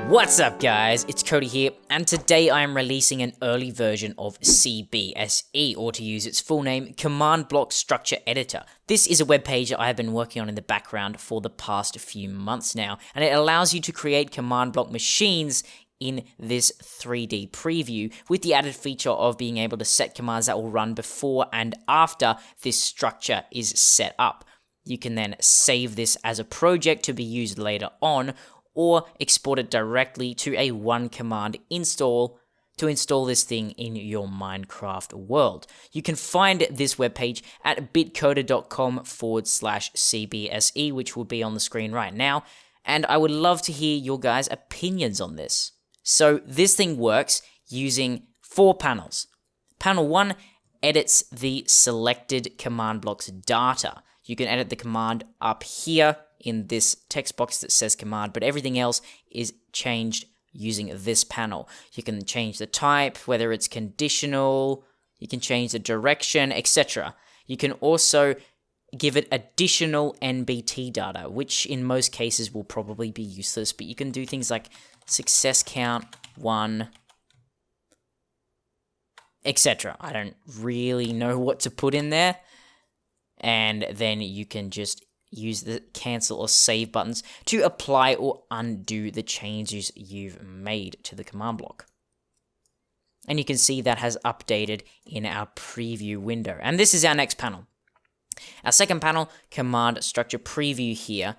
What's up guys, it's Cody here, and today I am releasing an early version of CBSE, or to use its full name, Command Block Structure Editor. This is a web page that I have been working on in the background for the past few months now, and it allows you to create command block machines in this 3D preview with the added feature of being able to set commands that will run before and after this structure is set up. You can then save this as a project to be used later on, or export it directly to a one command install to install this thing in your Minecraft world. You can find this webpage at bitcoder.com/CBSE, which will be on the screen right now, and I would love to hear your guys' opinions on this. So this thing works using 4 panels. Panel 1 edits the selected command block's data. You can edit the command up here in this text box that says command, but everything else is changed using this panel. You can change the type, whether it's conditional, you can change the direction, etc. You can also give it additional NBT data, which in most cases will probably be useless, but you can do things like success count 1, etc. I don't really know what to put in there. And then you can just use the cancel or save buttons to apply or undo the changes you've made to the command block. And you can see that has updated in our preview window. And this is our next panel. Our second panel, command structure preview here,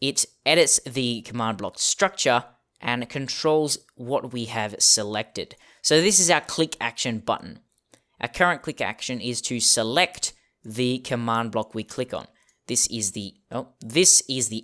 it edits the command block structure and controls what we have selected. So this is our click action button. Our current click action is to select the command block we click on. This is the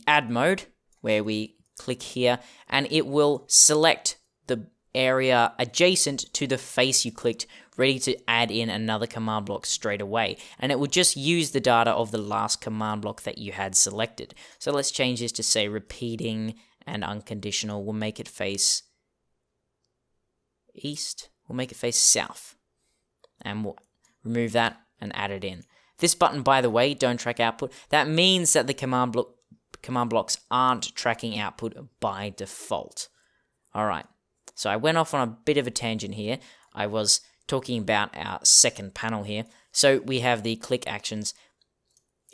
add mode, where we click here and it will select the area adjacent to the face you clicked, ready to add in another command block straight away. And it will just use the data of the last command block that you had selected. So let's change this to say repeating and unconditional. We'll make it face east. We'll make it face south. And we'll remove that and add it in. This button, by the way, don't track output. That means that the command blocks aren't tracking output by default. Alright, so I went off on a bit of a tangent here. I was talking about our second panel here. So we have the click actions.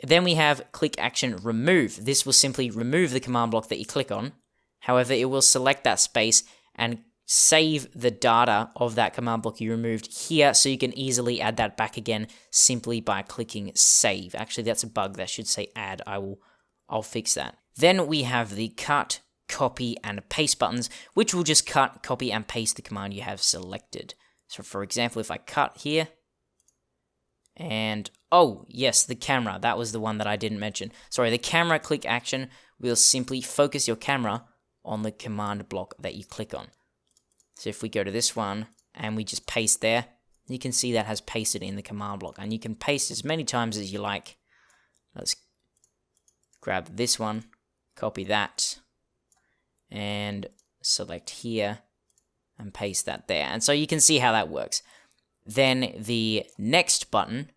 Then we have click action remove. This will simply remove the command block that you click on. However, it will select that space and save the data of that command block you removed here, so you can easily add that back again simply by clicking save. Actually, that's a bug. That should say add. I'll fix that. Then we have the cut, copy, and paste buttons, which will just cut, copy, and paste the command you have selected. So for example, if I cut here, and oh yes, the camera, that was the one that I didn't mention. Sorry, the camera click action will simply focus your camera on the command block that you click on. So if we go to this one and we just paste there, you can see that has pasted in the command block. And you can paste as many times as you like. Let's grab this one, copy that, and select here and paste that there. And so you can see how that works. Then the next button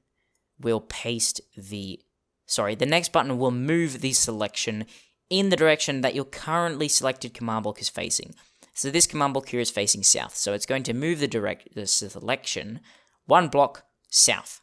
will the next button will move the selection in the direction that your currently selected command block is facing. So this command block here is facing south, so it's going to move the selection 1 block south.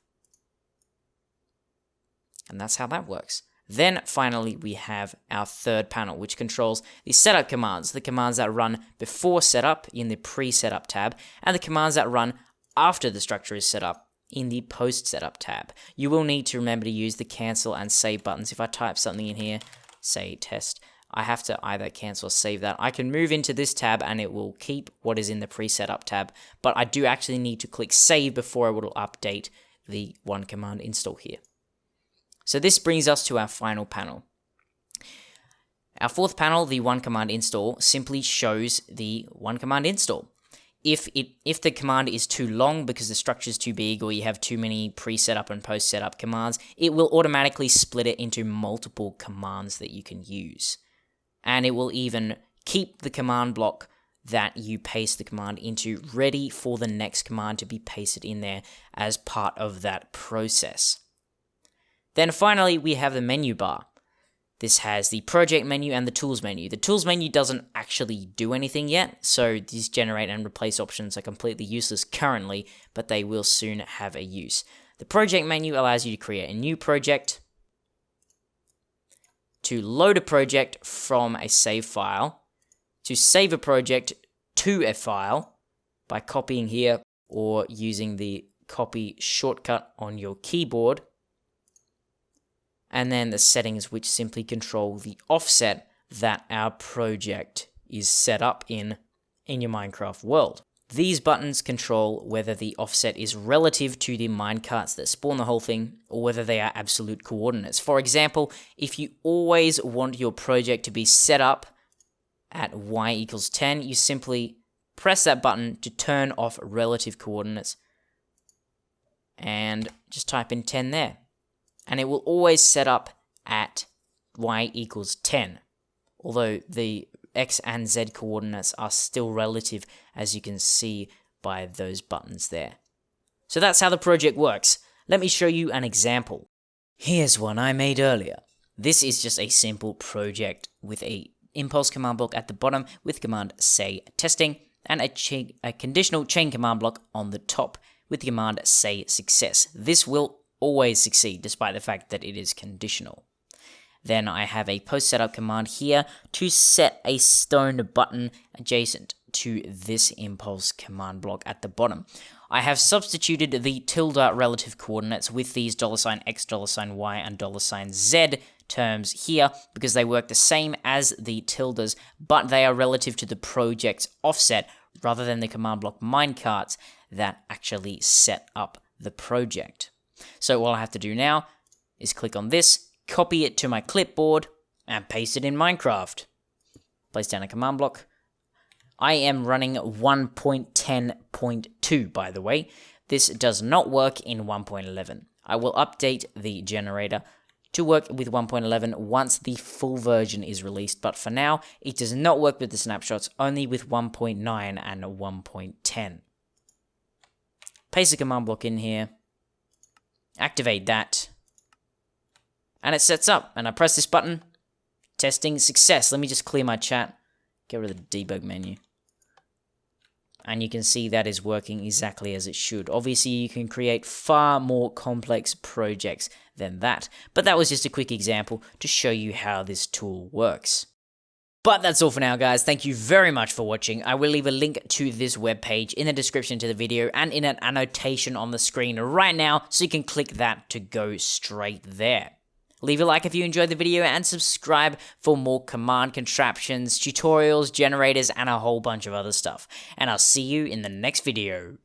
And that's how that works. Then finally we have our third panel, which controls the setup commands, the commands that run before setup in the pre-setup tab, and the commands that run after the structure is set up in the post-setup tab. You will need to remember to use the cancel and save buttons. If I type something in here, say test, I have to either cancel or save that. I can move into this tab and it will keep what is in the pre-setup tab, but I do actually need to click save before it will update the one command install here. So this brings us to our final panel. Our fourth panel, the one command install, simply shows the one command install. If the command is too long because the structure is too big, or you have too many pre-setup and post-setup commands, it will automatically split it into multiple commands that you can use. And it will even keep the command block that you paste the command into ready for the next command to be pasted in there as part of that process. Then finally, we have the menu bar. This has the project menu and the tools menu. The tools menu doesn't actually do anything yet, so these generate and replace options are completely useless currently, but they will soon have a use. The project menu allows you to create a new project, to load a project from a save file, to save a project to a file by copying here or using the copy shortcut on your keyboard, and then the settings which simply control the offset that our project is set up in your Minecraft world. These buttons control whether the offset is relative to the minecarts that spawn the whole thing, or whether they are absolute coordinates. For example, if you always want your project to be set up at y equals 10, you simply press that button to turn off relative coordinates, and just type in 10 there. And it will always set up at y equals 10, although the x and z coordinates are still relative, as you can see by those buttons there. So that's how the project works. Let me show you an example. Here's one I made earlier. This is just a simple project with a impulse command block at the bottom with command say testing, and a conditional chain command block on the top with the command say success. This will always succeed despite the fact that it is conditional. Then I have a post setup command here to set a stone button adjacent to this impulse command block at the bottom. I have substituted the tilde relative coordinates with these $x, $y, and $z terms here because they work the same as the tildes, but they are relative to the project's offset rather than the command block minecarts that actually set up the project. So all I have to do now is click on this, copy it to my clipboard, and paste it in Minecraft. Place down a command block. I am running 1.10.2, by the way. This does not work in 1.11. I will update the generator to work with 1.11 once the full version is released, but for now, it does not work with the snapshots, only with 1.9 and 1.10. Paste the command block in here, activate that, and it sets up, and I press this button, testing success. Let me just clear my chat, get rid of the debug menu. And you can see that is working exactly as it should. Obviously, you can create far more complex projects than that, but that was just a quick example to show you how this tool works. But that's all for now, guys. Thank you very much for watching. I will leave a link to this webpage in the description to the video and in an annotation on the screen right now, so you can click that to go straight there. Leave a like if you enjoyed the video and subscribe for more command contraptions, tutorials, generators, and a whole bunch of other stuff. And I'll see you in the next video.